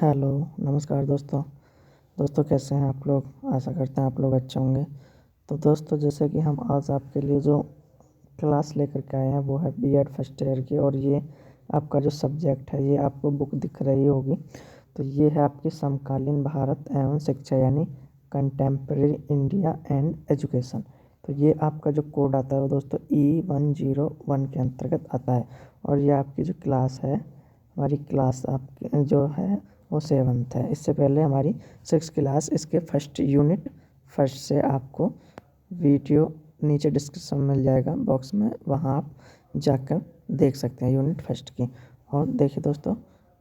Hello, नमस्कार दोस्तों। दोस्तों कैसे हैं आप लोग? आशा करते हैं आप लोग अच्छे होंगे। तो दोस्तों जैसे कि हम आज आपके लिए जो क्लास लेकर के आए हैं वो है बीएड फर्स्ट ईयर की, और ये आपका जो सब्जेक्ट है ये आपको बुक दिख रही होगी। तो ये है आपकी समकालीन भारत एवं शिक्षा, यानी कंटेम्प्रेरी इंडिया एंड एजुकेशन। तो ये आपका जो कोड आता है वो दोस्तों E101 के अंतर्गत आता है। और ये आपकी जो क्लास है, हमारी क्लास आपकी जो है वो 7th है। इससे पहले हमारी 6 क्लास, इसके फर्स्ट यूनिट फर्स्ट से आपको वीडियो नीचे डिस्क्रिप्शन में मिल जाएगा बॉक्स में, वहाँ आप जाकर देख सकते हैं यूनिट फर्स्ट की। और देखिए दोस्तों,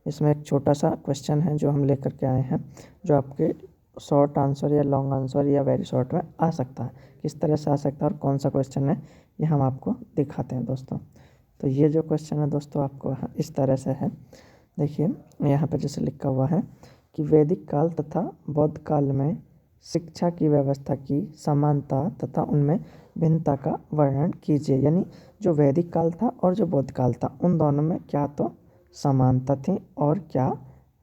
इसमें एक छोटा सा क्वेश्चन है जो हम लेकर के आए हैं, जो आपके शॉर्ट आंसर या लॉन्ग आंसर या वेरी शॉर्ट में आ सकता है। किस तरह से आ सकता है और कौन सा क्वेश्चन है ये हम आपको दिखाते हैं दोस्तों। तो ये जो क्वेश्चन है दोस्तों आपको इस तरह से है। देखिए यहाँ पर जैसे लिखा हुआ है कि वैदिक काल तथा बौद्ध काल में शिक्षा की व्यवस्था की समानता तथा उनमें भिन्नता का वर्णन कीजिए। यानी जो वैदिक काल था और जो बौद्ध काल था उन दोनों में क्या तो समानता थी और क्या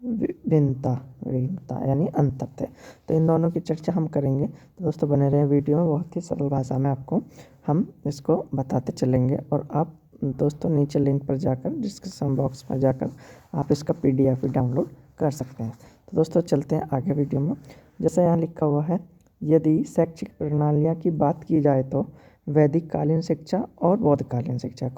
भिन्नता भिन्नता यानी अंतर थे। तो इन दोनों की चर्चा हम करेंगे। तो दोस्तों बने रहे वीडियो में, बहुत ही सरल भाषा में आपको हम इसको बताते चलेंगे। और आप दोस्तों नीचे लिंक पर जाकर, डिस्क्रिप्शन बॉक्स में जाकर आप इसका PDF भी डाउनलोड कर सकते हैं। तो दोस्तों चलते हैं आगे वीडियो में। जैसा यहाँ लिखा हुआ है, यदि शैक्षिक प्रणालियाँ की बात की जाए तो वैदिक कालीन शिक्षा और बौद्धकालीन शिक्षा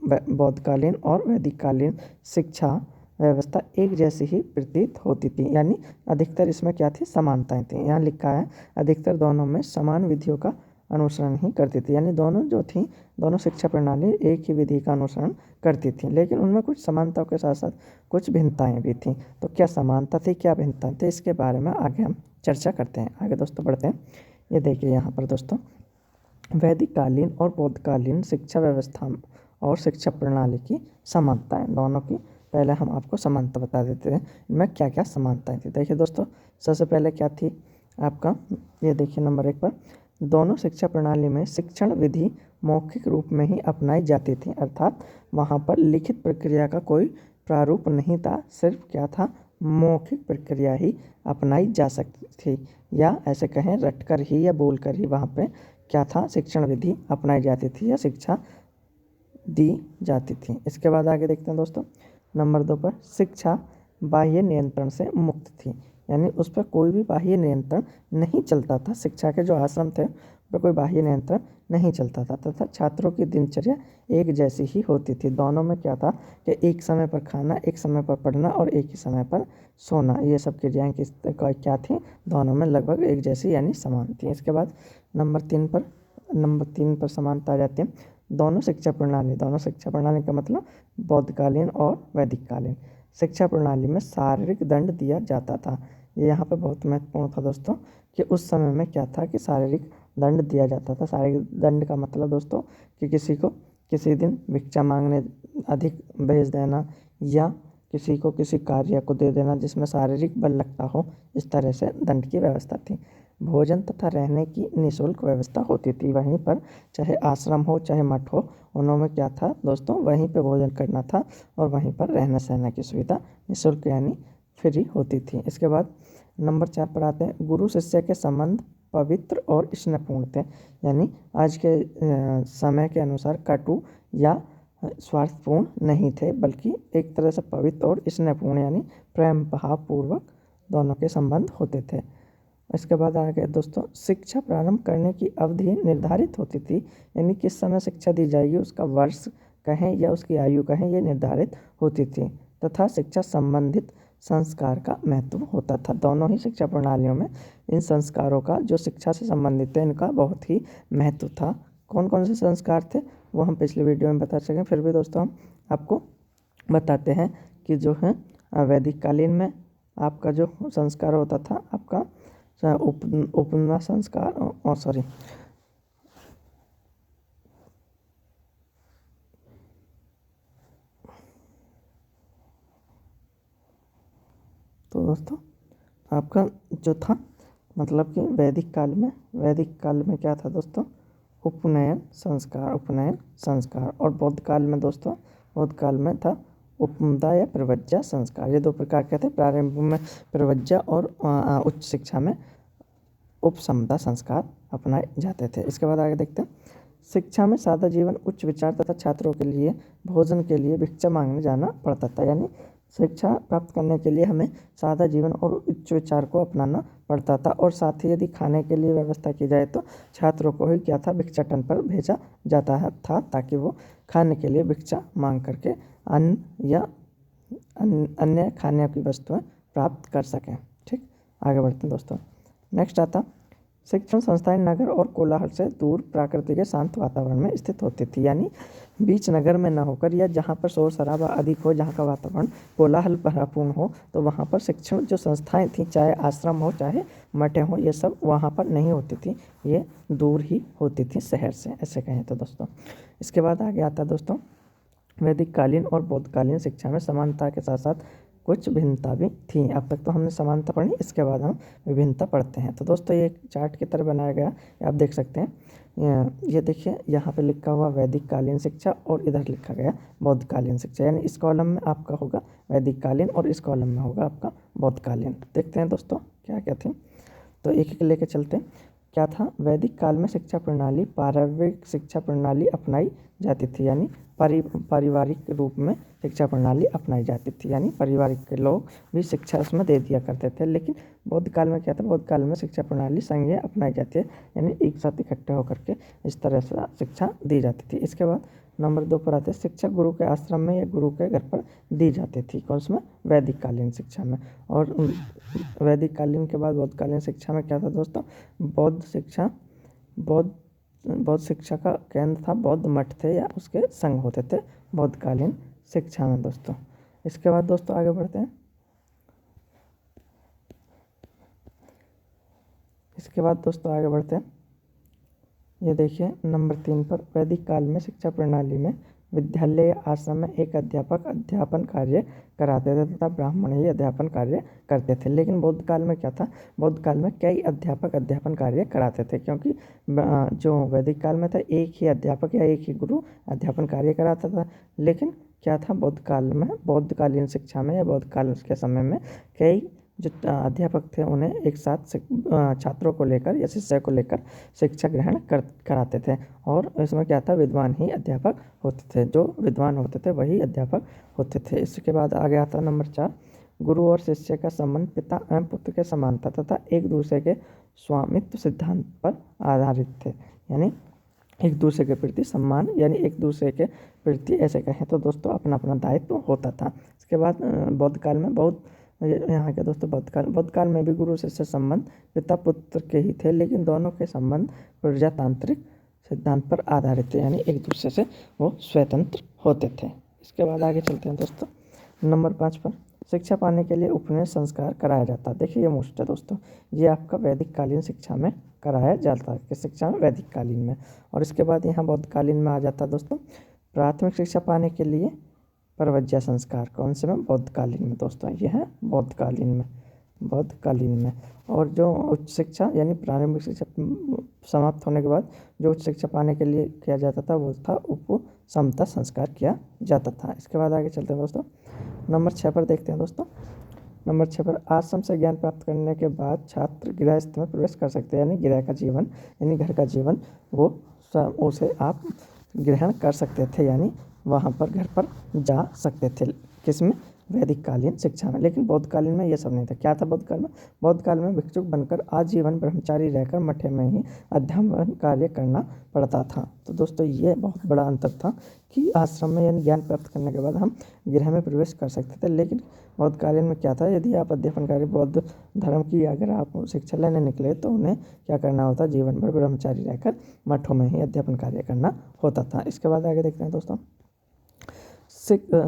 बौद्धकालीन और वैदिक कालीन शिक्षा व्यवस्था एक जैसी ही प्रतीत होती थी। यानी अधिकतर इसमें क्या थी, समानताएं थी। यहाँ लिखा है अधिकतर दोनों में समान विधियों का अनुसरण ही करती थी। यानी दोनों जो थी, दोनों शिक्षा प्रणाली एक ही विधि का अनुसरण करती थी, लेकिन उनमें कुछ समानताओं के साथ साथ कुछ भिन्नताएं भी थीं। तो क्या समानता थी, क्या भिन्नता थी, इसके बारे में आगे हम चर्चा करते हैं। आगे दोस्तों बढ़ते हैं। ये देखिए यहाँ पर दोस्तों, वैदिक कालीन और बौद्धकालीन शिक्षा व्यवस्था और शिक्षा प्रणाली की समानताएं दोनों की। पहले हम आपको समानता बता देते हैं, इनमें क्या क्या समानताएं थी। देखिए दोस्तों, सबसे पहले क्या थी आपका, ये देखिए नंबर 1 पर, दोनों शिक्षा प्रणाली में शिक्षण विधि मौखिक रूप में ही अपनाई जाती थी। अर्थात वहाँ पर लिखित प्रक्रिया का कोई प्रारूप नहीं था, सिर्फ क्या था, मौखिक प्रक्रिया ही अपनाई जा सकती थी, या ऐसे कहें रटकर ही या बोलकर ही वहाँ पे क्या था, शिक्षण विधि अपनाई जाती थी या शिक्षा दी जाती थी। इसके बाद आगे देखते हैं दोस्तों, नंबर 2 पर, शिक्षा बाह्य नियंत्रण से मुक्त थी। यानी उस पर कोई भी बाह्य नियंत्रण नहीं चलता था। शिक्षा के जो आश्रम थे उस पर कोई बाह्य नियंत्रण नहीं चलता था, तथा छात्रों की दिनचर्या एक जैसी ही होती थी। दोनों में क्या था कि एक समय पर खाना, एक समय पर पढ़ना और एक ही समय पर सोना, ये सब क्रियाएँ क्या थी, दोनों में लगभग एक जैसी यानी समान थी। इसके बाद नंबर 3 पर समानता आ जाती है। दोनों शिक्षा प्रणाली का मतलब बौद्धकालीन और वैदिककालीन शिक्षा प्रणाली में शारीरिक दंड दिया जाता था। ये यहाँ पर बहुत महत्वपूर्ण था दोस्तों, कि उस समय में क्या था कि शारीरिक दंड दिया जाता था। शारीरिक दंड का मतलब दोस्तों कि किसी को किसी दिन भिक्षा मांगने अधिक भेज देना, या किसी को किसी कार्य को दे देना जिसमें शारीरिक बल लगता हो, इस तरह से दंड की व्यवस्था थी। भोजन तथा रहने की निःशुल्क व्यवस्था होती थी वहीं पर, चाहे आश्रम हो चाहे मठ हो, उनमें क्या था दोस्तों, वहीं पे भोजन करना था और वहीं पर रहने सहने की सुविधा निःशुल्क यानी फ्री होती थी। इसके बाद नंबर 4 पर आते हैं, गुरु शिष्य के संबंध पवित्र और स्नेहपूर्ण थे। यानी आज के समय के अनुसार कटु या स्वार्थपूर्ण नहीं थे, बल्कि एक तरह से पवित्र और स्नेहपूर्ण यानी प्रेम भावपूर्वक दोनों के संबंध होते थे। इसके बाद आ गया दोस्तों, शिक्षा प्रारंभ करने की अवधि निर्धारित होती थी। यानी किस समय शिक्षा दी जाएगी, उसका वर्ष कहें या उसकी आयु कहें, ये निर्धारित होती थी। तथा शिक्षा संबंधित संस्कार का महत्व होता था। दोनों ही शिक्षा प्रणालियों में इन संस्कारों का, जो शिक्षा से संबंधित है, इनका बहुत ही महत्व था। कौन कौन से संस्कार थे वो हम पिछले वीडियो में बता सकें, फिर भी दोस्तों हम आपको बताते हैं कि जो है वैदिक कालीन में आपका जो संस्कार होता था, आपका उपनयन संस्कार, सॉरी, तो दोस्तों आपका जो था, मतलब कि वैदिक काल में क्या था दोस्तों, उपनयन संस्कार। और बौद्ध काल में दोस्तों, बौद्ध काल में था उपमदा या प्रवज्जा संस्कार। ये दो प्रकार के थे, प्रारंभ में प्रवज्जा और उच्च शिक्षा में उपसमदा संस्कार अपनाए जाते थे। इसके बाद आगे देखते हैं, शिक्षा में सादा जीवन, उच्च विचार तथा छात्रों के लिए भोजन के लिए भिक्षा मांगने जाना पड़ता था। यानी शिक्षा प्राप्त करने के लिए हमें सादा जीवन और उच्च विचार को अपनाना पड़ता था, और साथ ही यदि खाने के लिए व्यवस्था की जाए तो छात्रों को ही क्या था, भिक्षाटन पर भेजा जाता था, ताकि वो खाने के लिए भिक्षा मांग करके अन्न या अन्य खाने की वस्तुएं प्राप्त कर सकें। ठीक, आगे बढ़ते हैं दोस्तों। नेक्स्ट आता, शिक्षण संस्थाएं नगर और कोलाहल से दूर प्राकृतिक के शांत वातावरण में स्थित होती थी। यानी बीच नगर में न होकर या जहाँ पर शोर शराबा अधिक हो, जहाँ का वातावरण कोलाहल भरापूर्ण हो, तो वहाँ पर शिक्षण जो संस्थाएं थी, चाहे आश्रम हो चाहे मठें हो, ये सब वहाँ पर नहीं होती थी, ये दूर ही होती थी शहर से, ऐसे कहें तो दोस्तों। इसके बाद आगे आता दोस्तों, वैदिक कालीन और बौद्धकालीन शिक्षा में समानता के साथ साथ कुछ भिन्नता भी थी। अब तक तो हमने समानता पढ़ी, इसके बाद हम विभिन्नता पढ़ते हैं। तो दोस्तों ये एक चार्ट की तरह बनाया गया, आप देख सकते हैं। ये देखिए, यहाँ पे लिखा हुआ वैदिक कालीन शिक्षा और इधर लिखा गया बौद्धकालीन शिक्षा। यानी इस कॉलम में आपका होगा वैदिक कालीन और इस कॉलम में होगा आपका बौद्धकालीन। देखते हैं दोस्तों क्या क्या थे, तो एक एक लेके चलते हैं। क्या था, वैदिक काल में शिक्षा प्रणाली पारिवारिक शिक्षा प्रणाली अपनाई जाती थी। यानी पारिवारिक रूप में शिक्षा प्रणाली अपनाई जाती थी, यानी पारिवारिक के लोग भी शिक्षा उसमें दे दिया करते थे। लेकिन बौद्ध काल में क्या था, बौद्ध काल में शिक्षा प्रणाली संघीय अपनाई जाती है, यानी एक साथ इकट्ठे होकर के इस तरह से शिक्षा दी जाती थी। इसके बाद नंबर 2 पर आते हैं, शिक्षा गुरु के आश्रम में या गुरु के घर पर दी जाती थी। कौन सी में, वैदिक कालीन शिक्षा में। और वैदिक कालीन के बाद बौद्धकालीन शिक्षा में क्या था दोस्तों, बौद्ध शिक्षा का केंद्र था, बौद्ध मठ थे या उसके संघ होते थे बौद्धकालीन शिक्षा में दोस्तों। इसके बाद दोस्तों आगे बढ़ते हैं। ये देखिए नंबर 3 पर, वैदिक काल में शिक्षा प्रणाली में विद्यालय या आश्रम में एक अध्यापक अध्यापन कार्य कराते थे तथा ब्राह्मण ही अध्यापन कार्य करते थे। लेकिन बौद्ध काल में क्या था, बौद्ध काल में कई अध्यापक अध्यापन कार्य कराते थे, क्योंकि जो वैदिक काल में था एक ही अध्यापक या एक ही गुरु अध्यापन कार्य कराता था। लेकिन क्या था, बौद्ध काल में, बौद्धकालीन शिक्षा में या बौद्ध काल के समय में कई जो अध्यापक थे उन्हें एक साथ छात्रों को लेकर या शिष्य को लेकर शिक्षा ग्रहण कराते थे। और इसमें क्या था, विद्वान ही अध्यापक होते थे, जो विद्वान होते थे वही अध्यापक होते थे। इसके बाद आगे आता नंबर 4, गुरु और शिष्य का संबंध पिता एवं पुत्र के समानता तथा एक दूसरे के स्वामित्व सिद्धांत पर आधारित थे। यानी एक दूसरे के प्रति सम्मान, यानी एक दूसरे के प्रति ऐसे कहें तो दोस्तों अपना अपना दायित्व होता था। इसके बाद बौद्ध काल में यहाँ के दोस्तों बौद्ध काल में भी गुरु शिष्य संबंध पिता पुत्र के ही थे, लेकिन दोनों के संबंध प्रजातांत्रिक सिद्धांत पर आधारित थे, यानी एक दूसरे से वो स्वतंत्र होते थे। इसके बाद आगे चलते हैं दोस्तों, नंबर 5 पर, शिक्षा पाने के लिए उपनयन संस्कार कराया जाता। देखिए ये मोस्ट है दोस्तों, ये आपका वैदिक कालीन शिक्षा में कराया जाता है, किस शिक्षा में, वैदिक कालीन में। और इसके बाद यहाँ बौद्धकालीन में आ जाता है दोस्तों, प्राथमिक शिक्षा पाने के लिए प्रवज्या संस्कार। कौन से में, बौद्धकालीन में दोस्तों, ये है बौद्धकालीन में। और जो उच्च शिक्षा यानी प्रारंभिक शिक्षा समाप्त होने के बाद जो उच्च शिक्षा पाने के लिए किया जाता था वो था उपसमता संस्कार किया जाता था। इसके बाद आगे चलते हैं दोस्तों, नंबर 6 पर देखते हैं दोस्तों। नंबर 6 पर, आश्रम से ज्ञान प्राप्त करने के बाद छात्र गृहस्थ में प्रवेश कर सकते हैं, यानी गृह का जीवन यानी घर का जीवन वो उसे आप ग्रहण कर सकते थे, यानी वहाँ पर घर पर जा सकते थे, किसमें, वैदिक कालीन शिक्षा में। लेकिन बौद्धकालीन में ये सब नहीं था। क्या था बौद्ध काल में, बौद्ध काल में भिक्षुक बनकर आजीवन ब्रह्मचारी रहकर मठे में ही अध्यापन कार्य करना पड़ता था। तो दोस्तों ये बहुत बड़ा अंतर था कि आश्रम में यानी ज्ञान प्राप्त करने के बाद हम गृह में प्रवेश कर सकते थे, लेकिन बौद्धकालीन में क्या था, यदि आप अध्यापन कार्य बौद्ध धर्म की अगर आप शिक्षा लेने निकले तो उन्हें क्या करना होता, जीवन भर ब्रह्मचारी रहकर मठों में ही अध्यापन कार्य करना होता था। इसके बाद आगे देखते हैं दोस्तों,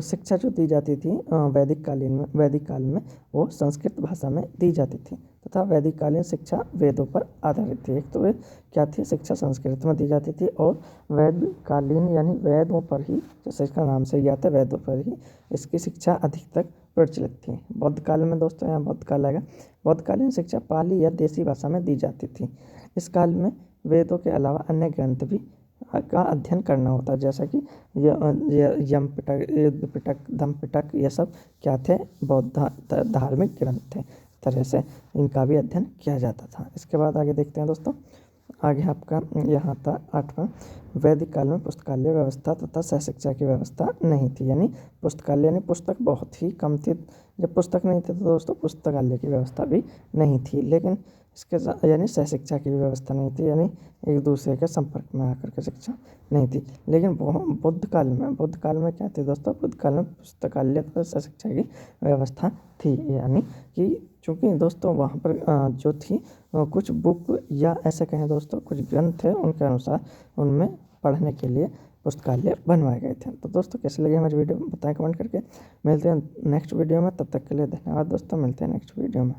शिक्षा जो दी जाती थी वैदिक काल में वो संस्कृत भाषा में दी जाती थी तथा वैदिक कालीन शिक्षा वेदों पर आधारित थी। एक तो वे क्या थी, शिक्षा संस्कृत में दी जाती थी, और वैदिकालीन यानी वेदों पर ही, जैसे इसका नाम से ही आता है, वेदों पर ही इसकी शिक्षा अधिकतर प्रचलित थी। बौद्ध काल में दोस्तों, यहाँ बौद्ध काल आएगा, बौद्धकालीन शिक्षा पाली या देसी भाषा में दी जाती थी। इस काल में वेदों के अलावा अन्य ग्रंथ भी का अध्ययन करना होता है। जैसा कि यम पिटक, युद्ध पिटक, धम्म पिटक, ये सब क्या थे, बौद्ध धार्मिक ग्रंथ थे। तरह से इनका भी अध्ययन किया जाता था। इसके बाद आगे देखते हैं दोस्तों। आगे आपका यहाँ था 8वां, वैदिक काल में पुस्तकालय व्यवस्था तथा सहशिक्षा की व्यवस्था नहीं थी। यानी पुस्तकालय यानी पुस्तक बहुत ही कम थी। जब पुस्तक नहीं थे तो दोस्तों पुस्तकालय की व्यवस्था भी नहीं थी। लेकिन इसके साथ यानी सहशिक्षा की भी व्यवस्था नहीं थी, यानी एक दूसरे के संपर्क में आकर के शिक्षा नहीं थी। लेकिन बुद्ध काल में क्या थी दोस्तों, बुद्ध काल में पुस्तकालय तथा सहशिक्षा की व्यवस्था थी। यानी कि चूँकि दोस्तों वहाँ पर जो थी कुछ बुक या ऐसे कहें दोस्तों कुछ ग्रंथ थे, उनके अनुसार उनमें पढ़ने के लिए पुस्तकालय बनवाए गए थे। तो दोस्तों कैसे लगे हमारी वीडियो बताएं कमेंट करके। मिलते हैं नेक्स्ट वीडियो में, तब तक के लिए धन्यवाद दोस्तों, मिलते हैं नेक्स्ट वीडियो में।